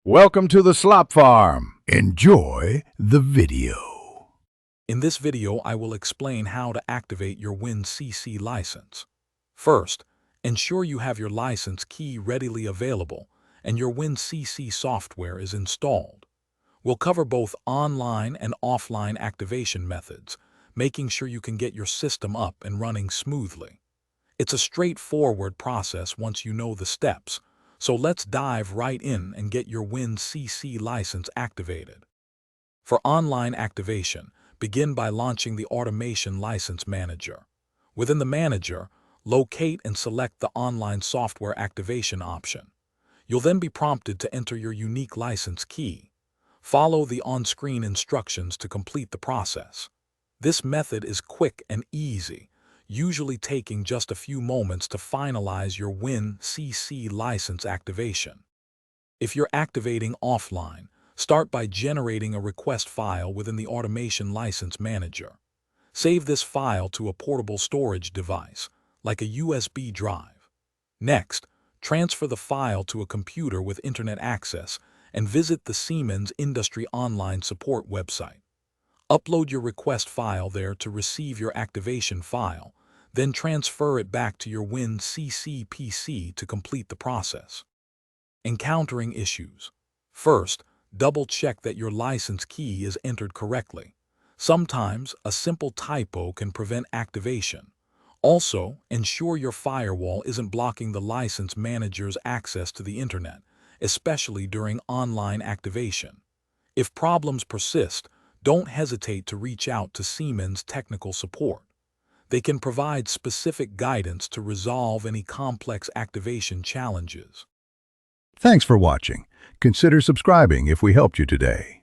Welcome to the Slop Farm. Enjoy the video. In this video, I will explain how to activate your WinCC license. First, ensure you have your license key readily available and your WinCC software is installed. We'll cover both online and offline activation methods, making sure you can get your system up and running smoothly. It's a straightforward process once you know the steps, so let's dive right in and get your WinCC license activated. For online activation, begin by launching the Automation License Manager. Within the manager, locate and select the Online Software Activation option. You'll then be prompted to enter your unique license key. Follow the on-screen instructions to complete the process. This method is quick and easy, usually taking just a few moments to finalize your WinCC license activation. If you're activating offline, start by generating a request file within the Automation License Manager. Save this file to a portable storage device, like a USB drive. Next, transfer the file to a computer with internet access and visit the Siemens Industry Online Support website. Upload your request file there to receive your activation file, then transfer it back to your WinCC PC to complete the process. Encountering issues. First, double-check that your license key is entered correctly. Sometimes, a simple typo can prevent activation. Also, ensure your firewall isn't blocking the license manager's access to the internet, especially during online activation. If problems persist, don't hesitate to reach out to Siemens technical support. They can provide specific guidance to resolve any complex activation challenges. Thanks for watching. Consider subscribing if we helped you today.